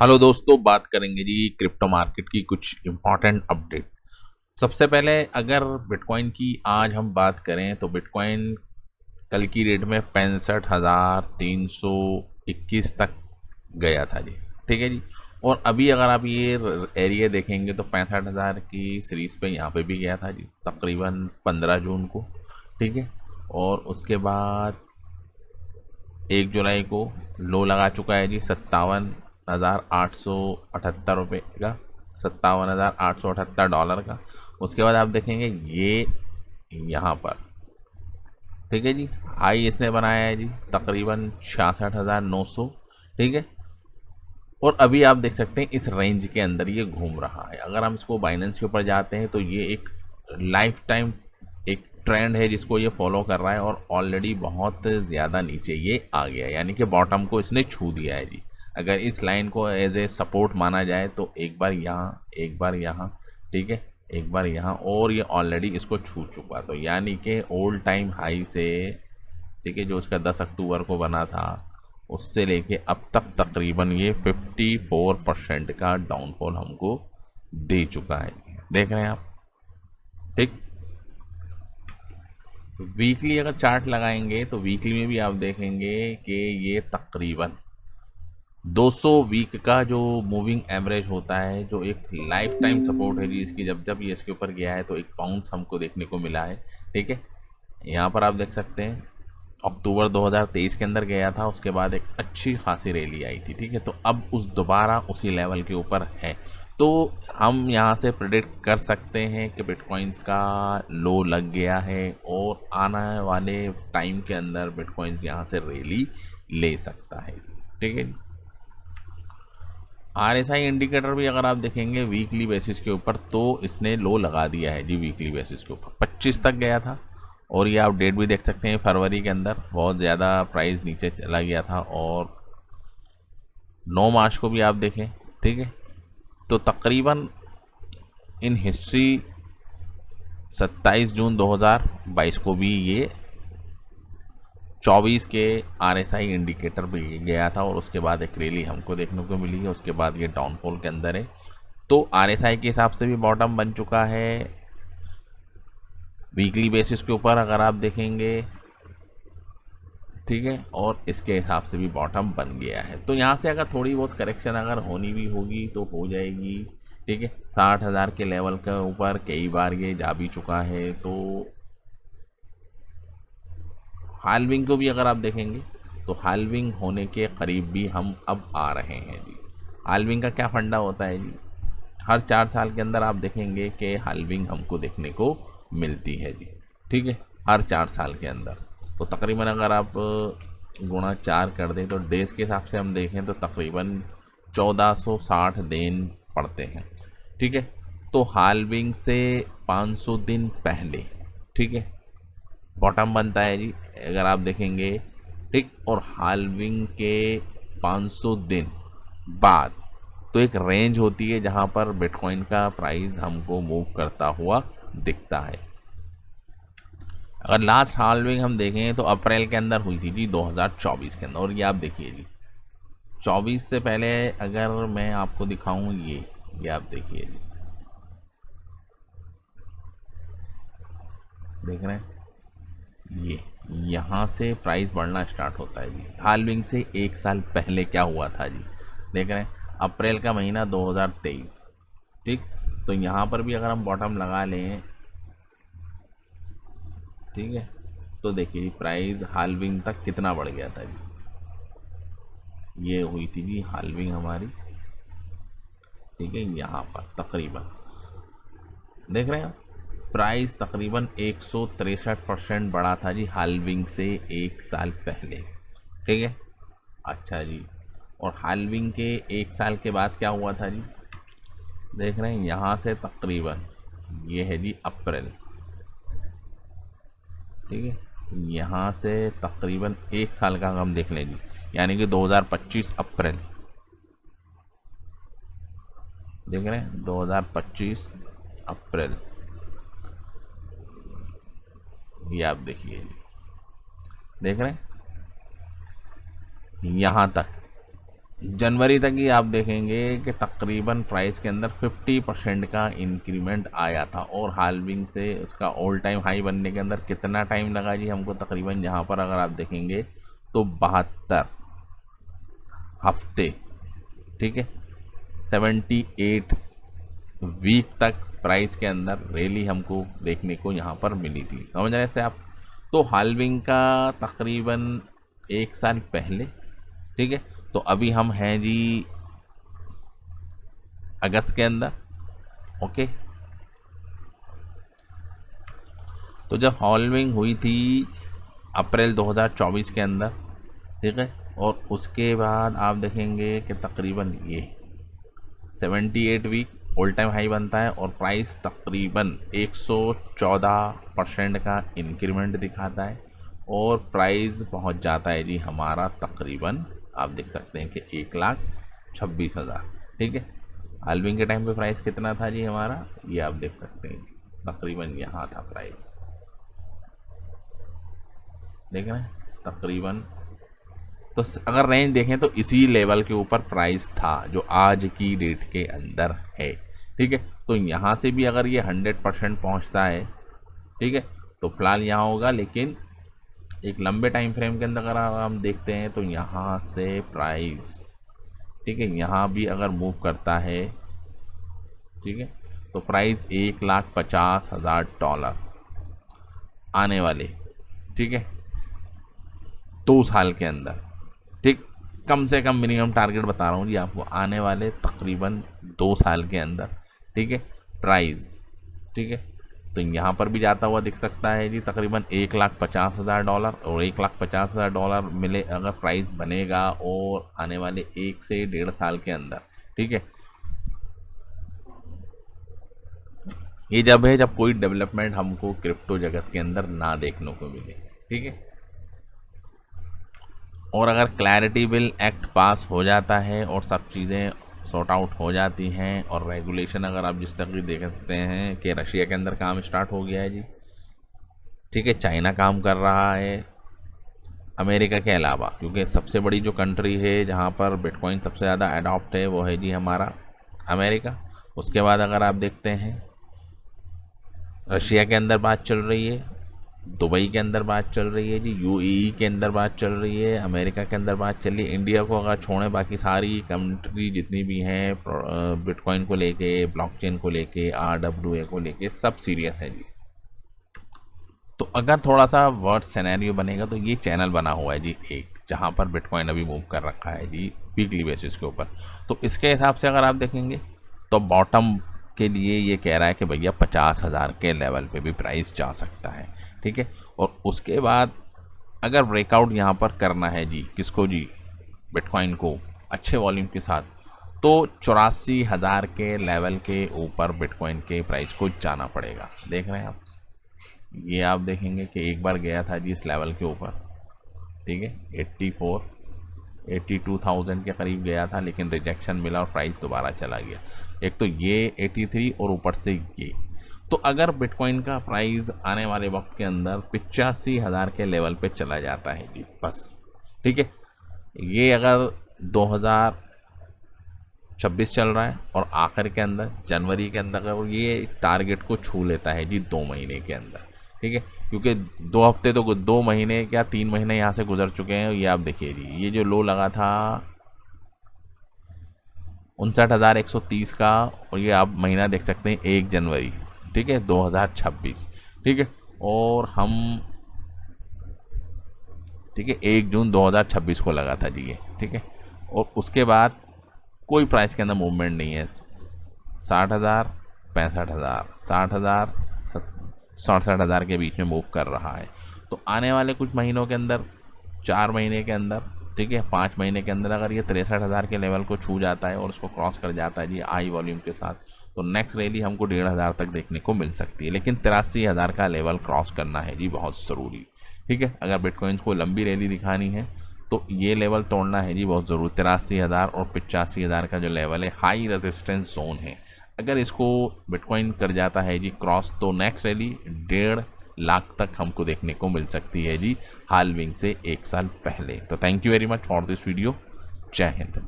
Hello दोस्तों, बात करेंगे जी क्रिप्टो मार्केट की कुछ इम्पॉर्टेंट अपडेट। सबसे पहले अगर बिटकॉइन की आज हम बात करें तो बिटकॉइन कल की डेट में 65,321 तक गया था जी। ठीक है जी। और अभी अगर आप ये एरिया देखेंगे तो 65,000 की सीरीज पे यहाँ पे भी गया था जी, तकरीबन 15 जून को। ठीक है। और उसके बाद 1 जुलाई को लो लगा चुका है जी 57,878 रुपये का, $57,878 का। उसके बाद आप देखेंगे ये यहाँ पर, ठीक है जी, हाई इसने बनाया है जी तकरीबन 66,900। ठीक है। और अभी आप देख सकते हैं इस रेंज के अंदर ये घूम रहा है। अगर हम इसको बाइनेंस के ऊपर जाते हैं तो ये एक लाइफ टाइम एक ट्रेंड है जिसको ये फॉलो कर रहा है, और ऑलरेडी बहुत ज़्यादा नीचे ये आ गया है, यानी कि बॉटम को इसने छू दिया है जी। अगर इस लाइन को एज ए सपोर्ट माना जाए तो एक बार यहाँ, एक बार यहाँ, ठीक है, एक बार यहाँ, और ये ऑलरेडी इसको छू चुका। तो यानी कि ओल्ड टाइम हाई से, ठीक है, जो इसका 10 अक्टूबर को बना था, उससे लेके अब तक तकरीबन ये 54% का डाउनफॉल हमको दे चुका है। देख रहे हैं आप। ठीक। वीकली अगर चार्ट लगाएंगे तो वीकली में भी आप देखेंगे कि ये तकरीबन 200 वीक का जो मूविंग एवरेज होता है, जो एक लाइफ टाइम सपोर्ट है जी इसकी, जब जब ये इसके ऊपर गया है तो एक बाउंस हमको देखने को मिला है। ठीक है। यहाँ पर आप देख सकते हैं अक्टूबर 2023 के अंदर गया था, उसके बाद एक अच्छी खासी रैली आई थी। ठीक है। तो अब उस दोबारा उसी लेवल के ऊपर है। तो हम यहाँ से प्रेडिक्ट कर सकते हैं कि बिटकॉइंस का लो लग गया है, और आने वाले टाइम के अंदर बिटकॉइंस यहाँ से रैली ले सकता है। ठीक है। आरएसआई इंडिकेटर भी अगर आप देखेंगे वीकली बेसिस के ऊपर तो इसने लो लगा दिया है जी। वीकली बेसिस के ऊपर 25 तक गया था, और ये आप डेट भी देख सकते हैं फरवरी के अंदर बहुत ज़्यादा प्राइस नीचे चला गया था। और 9 मार्च को भी आप देखें, ठीक है, तो तकरीबन इन हिस्ट्री 27 जून 2022 को भी ये 24 के आरएसआई इंडिकेटर पे गया था, और उसके बाद एक रैली हमको देखने को मिली है। उसके बाद ये डाउनफॉल के अंदर है। तो आरएसआई के हिसाब से भी बॉटम बन चुका है वीकली बेसिस के ऊपर अगर आप देखेंगे। ठीक है। और इसके हिसाब से भी बॉटम बन गया है। तो यहाँ से अगर थोड़ी बहुत करेक्शन अगर होनी भी होगी तो हो जाएगी। ठीक है। 60,000 के लेवल के ऊपर कई बार ये जा भी चुका है। तो हाल्विंग को भी अगर आप देखेंगे तो हाल्विंग होने के करीब भी हम अब आ रहे हैं जी। हाल्विंग का क्या फंडा होता है जी, हर 4 साल के अंदर आप देखेंगे कि हाल्विंग हमको देखने को मिलती है जी। ठीक है। हर 4 साल के अंदर। तो तकरीबन अगर आप गुणा 4 कर दें तो डेज के हिसाब से हम देखें तो तकरीबन 1460 दिन पड़ते हैं। ठीक है। तो हाल्विंग से 500 दिन पहले, ठीक है, बॉटम बनता है जी अगर आप देखेंगे। ठीक। और हाल्विंग के 500 दिन बाद तो एक रेंज होती है जहां पर बिटकॉइन का प्राइस हमको मूव करता हुआ दिखता है। अगर लास्ट हाल्विंग हम देखें तो अप्रैल के अंदर हुई थी जी 2024 के अंदर। और ये आप देखिए जी 24 से पहले अगर मैं आपको दिखाऊं, ये आप देखिए जी, देख रहे हैं ये, यहाँ से प्राइस बढ़ना स्टार्ट होता है जी। हाल्विंग से 1 साल पहले क्या हुआ था जी, देख रहे हैं अप्रैल का महीना 2023। ठीक। तो यहाँ पर भी अगर हम बॉटम लगा लें, ठीक है, तो देखिए प्राइस हाल्विंग तक कितना बढ़ गया था जी। ये हुई थी जी हाल्विंग हमारी। ठीक है। यहाँ पर तकरीबन देख रहे हैं प्राइस तकरीबन 163% बढ़ा था जी हाल्विंग से 1 साल पहले। ठीक है। अच्छा जी। और हाल्विंग के 1 साल के बाद क्या हुआ था जी, देख रहे हैं यहाँ से तकरीबन ये है जी अप्रैल। ठीक है। यहाँ से तकरीबन 1 साल का हम देख लें जी, यानी कि 2025 अप्रैल, देख रहे हैं 2025 अप्रैल, ये आप देखिए जी, देख रहे हैं यहाँ तक जनवरी तक ही आप देखेंगे कि तकरीबन प्राइस के अंदर 50% का इंक्रीमेंट आया था, और हाल्विंग से उसका ऑल टाइम हाई बनने के अंदर कितना टाइम लगा जी हमको, तकरीबन यहाँ पर अगर आप देखेंगे तो 72 हफ्ते, ठीक है, 78 वीक तक प्राइस के अंदर रैली हमको देखने को यहाँ पर मिली थी। समझ रहे से आप। तो हाल्विंग का तकरीबन 1 साल पहले, ठीक है, तो अभी हम हैं जी अगस्त के अंदर, ओके। तो जब हाल्विंग हुई थी अप्रैल 2024 के अंदर, ठीक है, और उसके बाद आप देखेंगे कि तकरीबन ये 78 वीक ऑल टाइम हाई बनता है, और प्राइस तकरीबन 114% का इंक्रीमेंट दिखाता है, और प्राइस पहुंच जाता है जी हमारा तकरीबन, आप देख सकते हैं कि 1,26,000, ठीक है। हाल्विंग के टाइम पे प्राइस कितना था जी हमारा, ये आप देख सकते हैं, तकरीबन यहाँ था प्राइस, देख रहे हैं तकरीबन। तो अगर रेंज देखें तो इसी लेवल के ऊपर प्राइस था जो आज की डेट के अंदर है, ठीक है। तो यहाँ से भी अगर ये 100% पहुँचता है, ठीक है, तो फिलहाल यहाँ होगा, लेकिन एक लंबे टाइम फ्रेम के अंदर अगर हम देखते हैं तो यहाँ से प्राइस, ठीक है, यहाँ भी अगर मूव करता है, ठीक है, तो प्राइस $1,50,000 आने वाले, ठीक है, 2 साल के अंदर, ठीक, कम से कम मिनिमम टारगेट बता रहा हूँ जी आपको, आने वाले तकरीबन 2 साल के अंदर, ठीक है, प्राइस, ठीक है। तो यहाँ पर भी जाता हुआ दिख सकता है जी तकरीबन $1,50,000, और $1,50,000 मिले अगर प्राइस बनेगा, और आने वाले 1 से 1.5 साल के अंदर, ठीक है। ये जब है जब कोई डेवलपमेंट हमको क्रिप्टो जगत के अंदर ना देखने को मिले, ठीक है। और अगर क्लैरिटी बिल एक्ट पास हो जाता है और सब चीज़ें सॉर्ट आउट हो जाती हैं, और रेगुलेशन अगर आप जिस तक भी देख सकते हैं कि रशिया के अंदर काम स्टार्ट हो गया है जी, ठीक है, चाइना काम कर रहा है, अमेरिका के अलावा, क्योंकि सबसे बड़ी जो कंट्री है जहाँ पर बिटकॉइन सबसे ज़्यादा अडॉप्ट है वो है जी हमारा अमेरिका। उसके बाद अगर आप देखते हैं रशिया के अंदर बात चल रही है, दुबई के अंदर बात चल रही है जी, यूएई के अंदर बात चल रही है, अमेरिका के अंदर बात चल रही है। इंडिया को अगर छोड़ें बाकी सारी कंट्री जितनी भी हैं बिटकॉइन को लेके, ब्लॉकचेन को लेके, आरडब्ल्यूए को लेके सब सीरियस है जी। तो अगर थोड़ा सा वर्ड सिनेरियो बनेगा तो ये चैनल बना हुआ है जी एक, जहाँ पर बिटकॉइन अभी मूव कर रखा है जी वीकली बेसिस के ऊपर। तो इसके हिसाब से अगर आप देखेंगे तो बॉटम के लिए ये कह रहा है कि भैया 50,000 के लेवल पे भी प्राइस जा सकता है, ठीक है। और उसके बाद अगर ब्रेकआउट यहाँ पर करना है जी, किसको जी, बिटकॉइन को, अच्छे वॉल्यूम के साथ, तो 84,000 के लेवल के ऊपर बिटकॉइन के प्राइस को जाना पड़ेगा। देख रहे हैं आप, ये आप देखेंगे कि एक बार गया था जी इस लेवल के ऊपर, ठीक है, 82,000 के करीब गया था, लेकिन रिजेक्शन मिला और प्राइस दोबारा चला गया। एक तो ये 83 और ऊपर से ये। तो अगर बिटकॉइन का प्राइस आने वाले वक्त के अंदर 85,000 के लेवल पे चला जाता है जी बस, ठीक है, ये अगर 2026 चल रहा है और आखिर के अंदर जनवरी के अंदर अगर ये टारगेट को छू लेता है जी 2 महीने के अंदर, ठीक है, क्योंकि 2 हफ्ते तो 2 महीने क्या 3 महीने यहाँ से गुजर चुके हैं। ये आप देखिए जी, ये जो लो लगा था 59,130 का, और ये आप महीना देख सकते हैं 1 जनवरी, ठीक है, 2026, ठीक है, और हम, ठीक है, 1 जून 2026 को लगा था जी ये, ठीक है। और उसके बाद कोई प्राइस के अंदर मूवमेंट नहीं है, 60,000, 65,000, 60,000, 67,000 के बीच में मूव कर रहा है। तो आने वाले कुछ महीनों के अंदर, 4 महीने के अंदर, ठीक है, 5 महीने के अंदर अगर ये 63,000 के लेवल को छू जाता है और उसको क्रॉस कर जाता है जी हाई वॉल्यूम के साथ, तो नेक्स्ट रैली हमको 1,500 तक देखने को मिल सकती है। लेकिन 83,000 का लेवल क्रॉस करना है जी बहुत ज़रूरी, ठीक है। अगर बिटकॉइंस को लंबी रैली दिखानी है तो ये लेवल तोड़ना है जी बहुत ज़रूरी। 83,000 और 85,000 का जो लेवल है हाई रेजिस्टेंस जोन है, अगर इसको बिटकॉइन कर जाता है जी क्रॉस, तो नेक्स्ट रैली 1.5 लाख तक हमको देखने को मिल सकती है जी हाल्विंग से 1 साल पहले। तो thank you very much for this video. जय हिंद।